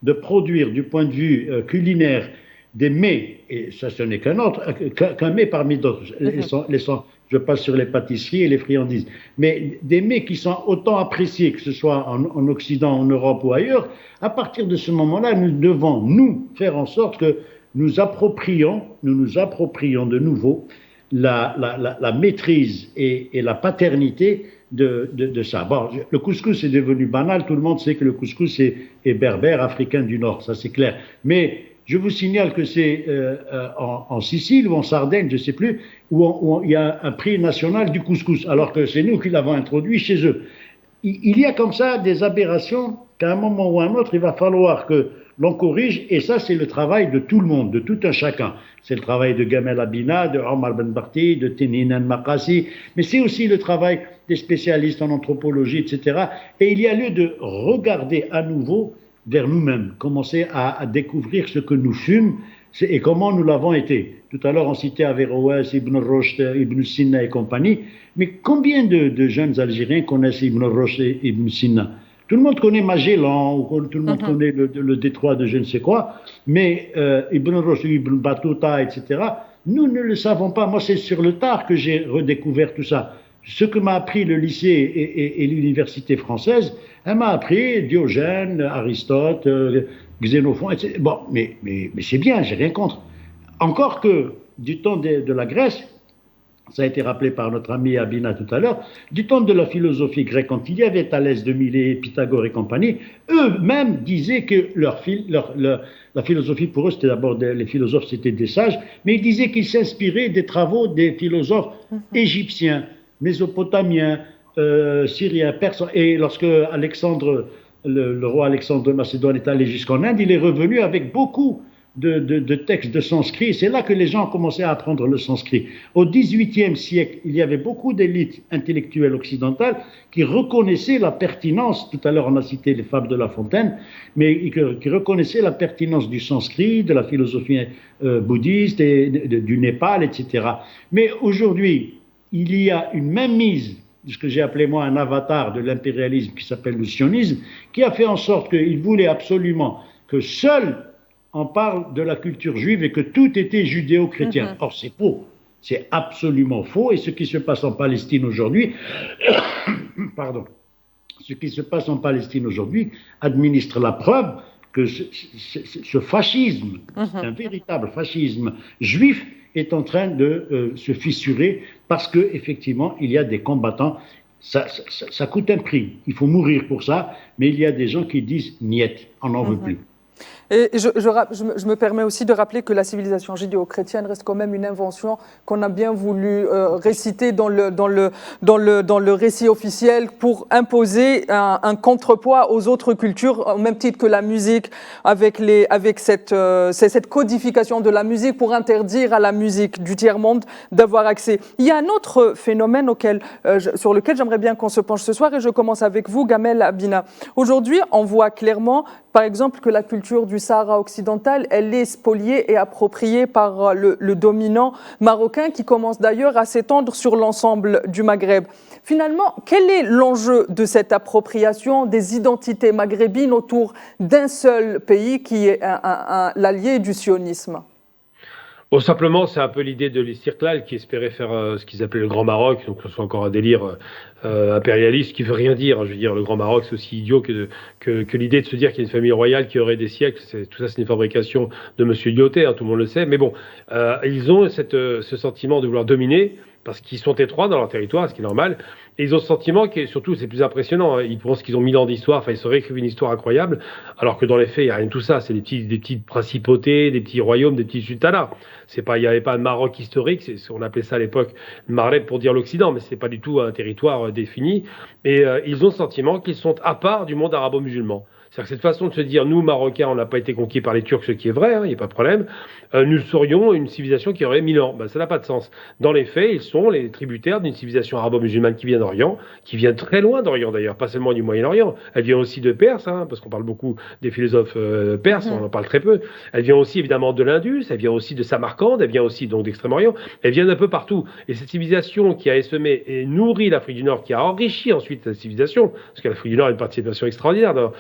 de produire, du point de vue culinaire, des mets, et ça ce n'est qu'un mets parmi d'autres, je passe sur les pâtisseries et les friandises, mais des mets qui sont autant appréciés, que ce soit en Occident, en Europe ou ailleurs, à partir de ce moment-là, nous devons, nous, faire en sorte que nous nous approprions de nouveau la maîtrise et la paternité de ça. Bon, le couscous est devenu banal, tout le monde sait que le couscous est berbère, africain du Nord, ça c'est clair. Mais je vous signale que c'est en Sicile ou en Sardaigne, je ne sais plus, où il y a un prix national du couscous, alors que c'est nous qui l'avons introduit chez eux. Il y a comme ça des aberrations qu'à un moment ou à un autre, il va falloir que l'on corrige, et ça c'est le travail de tout le monde, de tout un chacun. C'est le travail de Gamel Abina, de Omar Ben Barti, de Tininan Makassi, mais c'est aussi le travail des spécialistes en anthropologie, etc. Et il y a lieu de regarder à nouveau vers nous-mêmes, commencer à découvrir ce que nous fûmes et comment nous l'avons été. Tout à l'heure, on citait Averroès, Ibn Rushd, Ibn Sina et compagnie, mais combien de jeunes Algériens connaissent Ibn Rushd et Ibn Sina? Tout le monde connaît Magellan, ou tout le monde connaît le détroit de je ne sais quoi, mais Ibn Rushd, Ibn Battuta, etc., nous ne le savons pas. Moi, c'est sur le tard que j'ai redécouvert tout ça. Ce que m'a appris le lycée et l'université française, elle m'a appris Diogène, Aristote, Xénophon, etc. Bon, mais c'est bien, j'ai rien contre. Encore que du temps de la Grèce, ça a été rappelé par notre ami Abina tout à l'heure, du temps de la philosophie grecque, quand il y avait Thalès de Milet, Pythagore et compagnie, eux-mêmes disaient que la philosophie pour eux, c'était d'abord les philosophes, c'était des sages, mais ils disaient qu'ils s'inspiraient des travaux des philosophes égyptiens, mésopotamiens, syriens, persans. Et lorsque Alexandre, le roi Alexandre de Macédoine est allé jusqu'en Inde, il est revenu avec beaucoup de textes de sanskrit. C'est là que les gens ont commencé à apprendre le sanskrit. Au XVIIIe siècle, il y avait beaucoup d'élites intellectuelles occidentales qui reconnaissaient la pertinence, tout à l'heure on a cité les fables de La Fontaine, mais qui reconnaissaient la pertinence du sanskrit, de la philosophie bouddhiste, et du Népal, etc. Mais aujourd'hui, il y a une mainmise de ce que j'ai appelé moi un avatar de l'impérialisme qui s'appelle le sionisme, qui a fait en sorte qu'il voulait absolument que seul on parle de la culture juive et que tout était judéo-chrétien. Or, c'est faux. C'est absolument faux. Et ce qui se passe en Palestine aujourd'hui, pardon, ce qui se passe en Palestine aujourd'hui administre la preuve que ce fascisme, un véritable fascisme juif, est en train de se fissurer parce qu'effectivement, il y a des combattants. Ça coûte un prix. Il faut mourir pour ça. Mais il y a des gens qui disent « niet, on n'en veut plus ». Et je me permets aussi de rappeler que la civilisation judéo-chrétienne reste quand même une invention qu'on a bien voulu réciter dans le récit officiel pour imposer un contrepoids aux autres cultures, au même titre que la musique, avec cette codification de la musique pour interdire à la musique du tiers-monde d'avoir accès. Il y a un autre phénomène sur lequel j'aimerais bien qu'on se penche ce soir, et je commence avec vous, Gamel Abina. Aujourd'hui, on voit clairement, par exemple, que la culture du Sahara occidental, elle est spoliée et appropriée par le dominant marocain, qui commence d'ailleurs à s'étendre sur l'ensemble du Maghreb. Finalement, quel est l'enjeu de cette appropriation des identités maghrébines autour d'un seul pays qui est l'allié du sionisme ? Simplement, c'est un peu l'idée de l'Istiqlal qui espérait faire ce qu'ils appelaient le Grand Maroc, donc ce soit encore un délire impérialiste qui veut rien dire, hein. Je veux dire, le Grand Maroc, c'est aussi idiot que l'idée de se dire qu'il y a une famille royale qui aurait des siècles. Tout ça, c'est une fabrication de Monsieur Lyoté, hein, tout le monde le sait. Mais bon, ils ont ce sentiment de vouloir dominer parce qu'ils sont étroits dans leur territoire, ce qui est normal. Et ils ont ce sentiment qui, surtout, c'est plus impressionnant, hein. Ils pensent qu'ils ont 1000 ans d'histoire, enfin, ils se réécrivent une histoire incroyable, alors que dans les faits, il n'y a rien de tout ça. C'est des petites principautés, des petits royaumes, des petits sultanats. Il n'y avait pas de Maroc historique, on appelait ça à l'époque le Maghreb pour dire l'Occident, mais ce n'est pas du tout un territoire défini. Et ils ont le sentiment qu'ils sont à part du monde arabo-musulman. C'est-à-dire que cette façon de se dire, nous, Marocains, on n'a pas été conquis par les Turcs, ce qui est vrai, il n'y a pas de problème, nous serions une civilisation qui aurait 1000 ans. Ça n'a pas de sens. Dans les faits, ils sont les tributaires d'une civilisation arabo-musulmane qui vient d'Orient, qui vient très loin d'Orient d'ailleurs, pas seulement du Moyen-Orient. Elle vient aussi de Perse, hein, parce qu'on parle beaucoup des philosophes perses, on en parle très peu. Elle vient aussi évidemment de l'Indus, elle vient aussi de Samarcande, elle vient aussi donc d'Extrême-Orient, elle vient d'un peu partout. Et cette civilisation qui a essaimé et nourri l'Afrique du Nord, qui a enrichi ensuite cette civilisation, parce que l'Afrique du Nord a une participation extraordinaire dans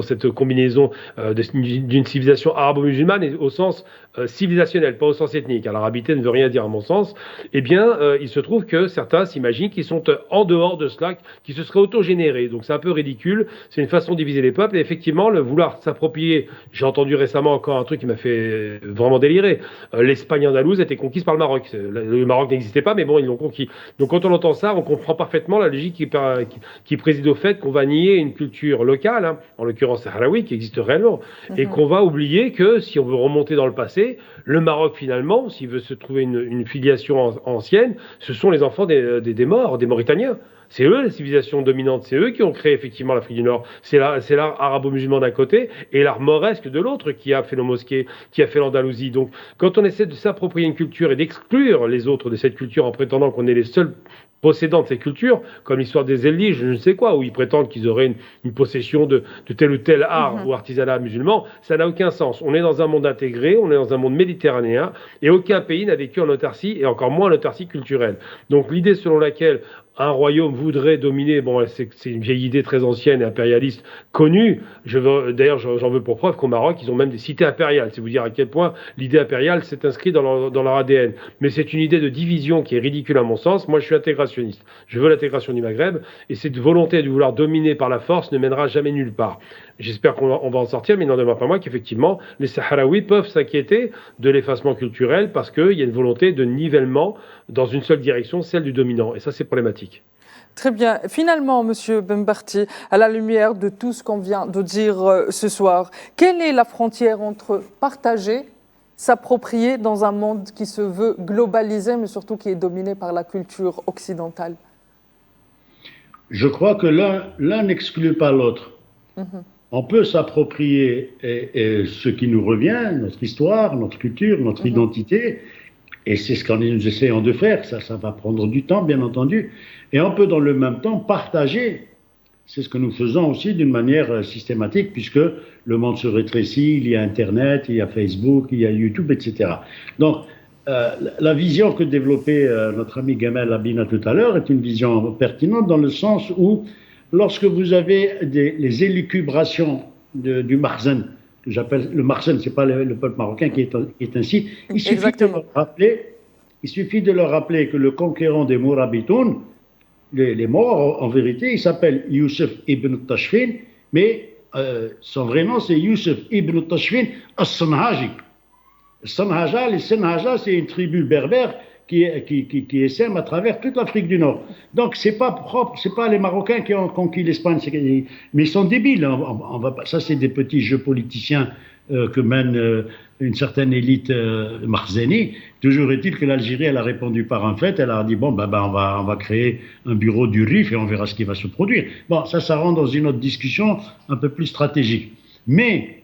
cette combinaison d'une civilisation arabo-musulmane et au sens civilisationnel, pas au sens ethnique. L'arabité ne veut rien dire à mon sens. Eh bien, il se trouve que certains s'imaginent qu'ils sont en dehors de cela, qui se seraient autogénérés. Donc c'est un peu ridicule. C'est une façon de diviser les peuples. Et effectivement, le vouloir s'approprier, j'ai entendu récemment encore un truc qui m'a fait vraiment délirer. L'Espagne andalouse a été conquise par le Maroc. Le Maroc n'existait pas, mais bon, ils l'ont conquis. Donc quand on entend ça, on comprend parfaitement la logique qui préside au fait qu'on va nier une culture locale, hein, en l'occurrence sahraoui, qui existe réellement, et qu'on va oublier que si on veut remonter dans le passé, le Maroc finalement, s'il veut se trouver une filiation ancienne, ce sont les enfants des Maures, des Mauritaniens. C'est eux la civilisation dominante, c'est eux qui ont créé effectivement l'Afrique du Nord. C'est l'art arabo-musulman d'un côté et l'art mauresque de l'autre qui a fait nos mosquées, qui a fait l'Andalousie. Donc quand on essaie de s'approprier une culture et d'exclure les autres de cette culture en prétendant qu'on est les seuls possédants de ces cultures, comme l'histoire des Eldiges, je ne sais quoi, où ils prétendent qu'ils auraient une possession de tel ou tel art ou artisanat musulman, ça n'a aucun sens. On est dans un monde intégré, on est dans un monde méditerranéen, et aucun pays n'a vécu en autarcie, et encore moins en autarcie culturelle. Donc l'idée selon laquelle un royaume voudrait dominer, bon, c'est une vieille idée très ancienne et impérialiste connue. D'ailleurs, j'en veux pour preuve qu'au Maroc, ils ont même des cités impériales. C'est vous dire à quel point l'idée impériale s'est inscrite dans leur ADN. Mais c'est une idée de division qui est ridicule à mon sens. Moi, je suis intégrationniste. Je veux l'intégration du Maghreb. Et cette volonté de vouloir dominer par la force ne mènera jamais nulle part. J'espère qu'on va en sortir, mais il n'en demeure pas moins qu'effectivement, les Sahraouis peuvent s'inquiéter de l'effacement culturel parce qu'il y a une volonté de nivellement dans une seule direction, celle du dominant. Et ça, c'est problématique. Très bien. Finalement, Monsieur Benbarti, à la lumière de tout ce qu'on vient de dire ce soir, quelle est la frontière entre partager, s'approprier dans un monde qui se veut globalisé, mais surtout qui est dominé par la culture occidentale? Je crois que l'un n'exclut pas l'autre. On peut s'approprier ce qui nous revient, notre histoire, notre culture, notre identité, et c'est ce que nous essayons de faire. Ça va prendre du temps, bien entendu. Et on peut dans le même temps partager. C'est ce que nous faisons aussi d'une manière systématique, puisque le monde se rétrécit, il y a Internet, il y a Facebook, il y a YouTube, etc. Donc, la vision que développait notre ami Gamal Labina tout à l'heure est une vision pertinente dans le sens où, lorsque vous avez les élucubrations du Marzen, que j'appelle le Marzen, ce n'est pas le peuple marocain qui est ainsi, il suffit de leur rappeler que le conquérant des Mourabitoun, les Maures, en vérité, il s'appelle Youssef ibn Tashfin, mais son vrai nom c'est Youssef ibn Tashfin as-Sanhaji. Les Sanhaja, c'est une tribu berbère qui essaime à travers toute l'Afrique du Nord. Donc, c'est pas propre, c'est pas les Marocains qui ont conquis l'Espagne, mais ils sont débiles. Ça, c'est des petits jeux politiciens que mène une certaine élite marzénie. Toujours est-il que l'Algérie, elle a répondu par un fait, elle a dit, bon, on va créer un bureau du RIF et on verra ce qui va se produire. Bon, ça rentre dans une autre discussion un peu plus stratégique. Mais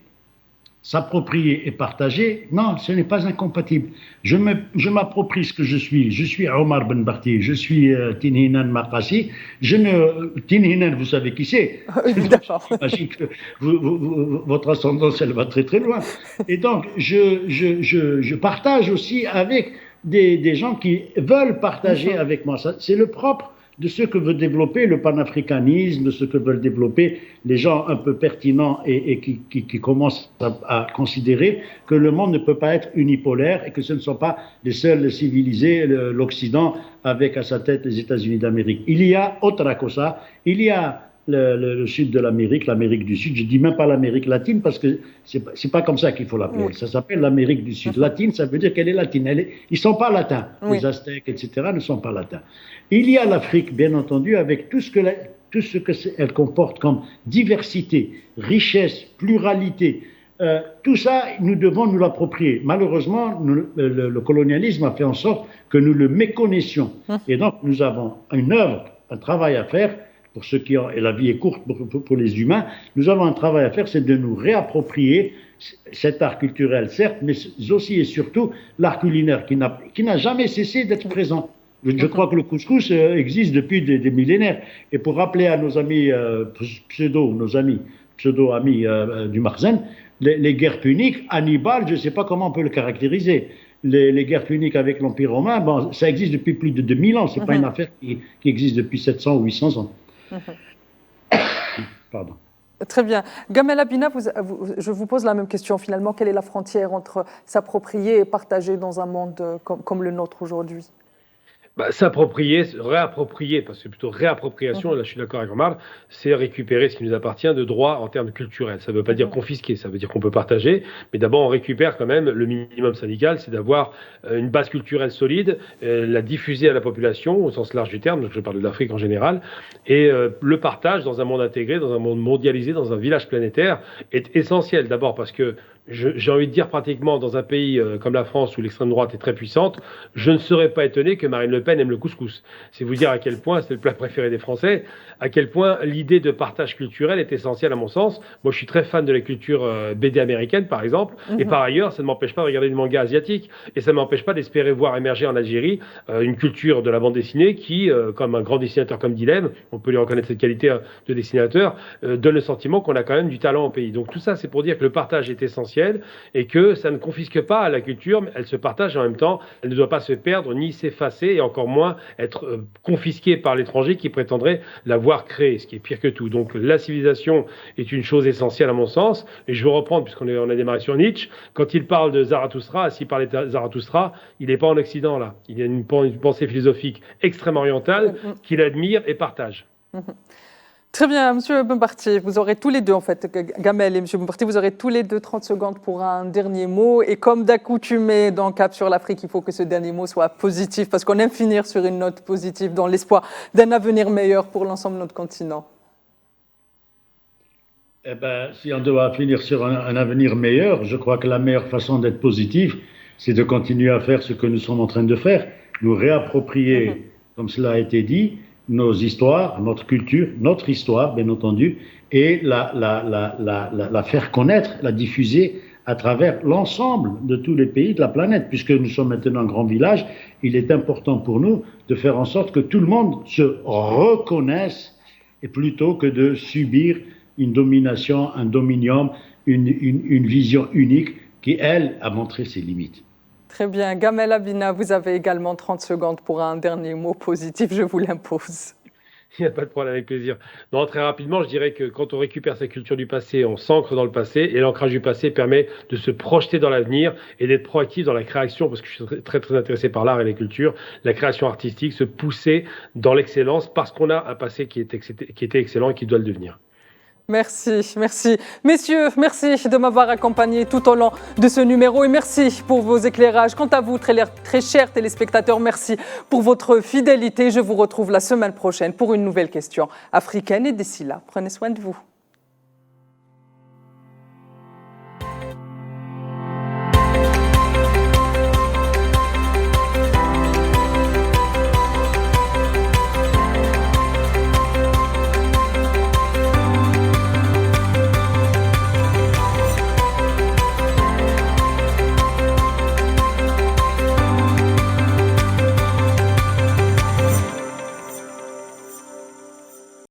s'approprier et partager, non, ce n'est pas incompatible. Je m'approprie ce que je suis. Je suis Omar Benbarti, je suis Tinhinan Makassi. Tinhinan, vous savez qui c'est. J'imagine que votre ascendance, elle va très très loin. Et donc, je partage aussi avec des gens qui veulent partager avec moi. C'est le propre de ce que veut développer le panafricanisme, de ce que veulent développer les gens un peu pertinents et qui commencent à considérer que le monde ne peut pas être unipolaire et que ce ne sont pas les seuls civilisés, l'Occident, avec à sa tête les États-Unis d'Amérique. Il y a autre cosa, il y a le sud de l'Amérique, l'Amérique du Sud. Je ne dis même pas l'Amérique latine parce que c'est pas comme ça qu'il faut l'appeler. Oui. Ça s'appelle l'Amérique du Sud. Latine, ça veut dire qu'elle est latine. Ils ne sont pas latins. Oui. Les Aztèques, etc., ne sont pas latins. Il y a l'Afrique, bien entendu, avec tout ce qu'elle comporte comme diversité, richesse, pluralité. Tout ça, nous devons nous l'approprier. Malheureusement, le colonialisme a fait en sorte que nous le méconnaissions. Et donc, nous avons une œuvre, un travail à faire. Pour ceux qui ont, et la vie est courte pour les humains, nous avons un travail à faire, c'est de nous réapproprier cet art culturel, certes, mais aussi et surtout l'art culinaire qui n'a jamais cessé d'être présent. Je crois que le couscous existe depuis des millénaires. Et pour rappeler à nos amis pseudo-amis du Marzen, les guerres puniques, Hannibal, je ne sais pas comment on peut le caractériser. Les guerres puniques avec l'Empire romain, bon, ça existe depuis plus de 2000 ans, ce n'est pas une affaire qui existe depuis 700 ou 800 ans. Pardon. Très bien. Gamel Abina, je vous pose la même question finalement. Quelle est la frontière entre s'approprier et partager dans un monde comme le nôtre aujourd'hui ? S'approprier, réapproprier, parce que c'est plutôt réappropriation, là je suis d'accord avec Omar, c'est récupérer ce qui nous appartient de droit en termes culturels. Ça ne veut pas dire confisquer, ça veut dire qu'on peut partager, mais d'abord on récupère quand même le minimum syndical, c'est d'avoir une base culturelle solide, la diffuser à la population au sens large du terme, donc je parle de l'Afrique en général, et le partage dans un monde intégré, dans un monde mondialisé, dans un village planétaire est essentiel. D'abord parce que j'ai envie de dire pratiquement dans un pays comme la France où l'extrême droite est très puissante, je ne serais pas étonné que Marine Le Pen aime le couscous. C'est vous dire à quel point, c'est le plat préféré des Français, à quel point l'idée de partage culturel est essentielle à mon sens. Moi je suis très fan de la culture BD américaine par exemple, et par ailleurs ça ne m'empêche pas de regarder du manga asiatique, et ça ne m'empêche pas d'espérer voir émerger en Algérie une culture de la bande dessinée qui, comme un grand dessinateur comme Dilem, on peut lui reconnaître cette qualité de dessinateur, donne le sentiment qu'on a quand même du talent au pays. Donc tout ça c'est pour dire que le partage est essentiel, et que ça ne confisque pas la culture, mais elle se partage en même temps, elle ne doit pas se perdre ni s'effacer et encore moins être confisquée par l'étranger qui prétendrait l'avoir créée, ce qui est pire que tout. Donc la civilisation est une chose essentielle à mon sens, et je veux reprendre, puisqu'on a démarré sur Nietzsche, quand il parle de Zarathustra, s'il parlait de Zarathustra, il n'est pas en Occident là, il y a une pensée philosophique extrêmement orientale qu'il admire et partage. Très bien, Monsieur Benbarti, vous aurez tous les deux, en fait, Gamel et Monsieur Benbarti, vous aurez tous les deux 30 secondes pour un dernier mot. Et comme d'accoutumé dans Cap sur l'Afrique, il faut que ce dernier mot soit positif, parce qu'on aime finir sur une note positive dans l'espoir d'un avenir meilleur pour l'ensemble de notre continent. Eh bien, si on doit finir sur un avenir meilleur, je crois que la meilleure façon d'être positif, c'est de continuer à faire ce que nous sommes en train de faire, nous réapproprier, comme cela a été dit, nos histoires, notre culture, notre histoire, bien entendu, et la faire connaître, la diffuser à travers l'ensemble de tous les pays de la planète. Puisque nous sommes maintenant un grand village, il est important pour nous de faire en sorte que tout le monde se reconnaisse, et plutôt que de subir une domination, un dominium, une vision unique qui, elle, a montré ses limites. Très bien. Gamel Abina, vous avez également 30 secondes pour un dernier mot positif, je vous l'impose. Il n'y a pas de problème, avec plaisir. Non, très rapidement, je dirais que quand on récupère sa culture du passé, on s'ancre dans le passé, et l'ancrage du passé permet de se projeter dans l'avenir et d'être proactif dans la création, parce que je suis très, très intéressé par l'art et les cultures, la création artistique, se pousser dans l'excellence, parce qu'on a un passé qui était excellent et qui doit le devenir. Merci, merci. Messieurs, merci de m'avoir accompagné tout au long de ce numéro et merci pour vos éclairages. Quant à vous, très chers téléspectateurs, merci pour votre fidélité. Je vous retrouve la semaine prochaine pour une nouvelle question africaine et d'ici là, prenez soin de vous.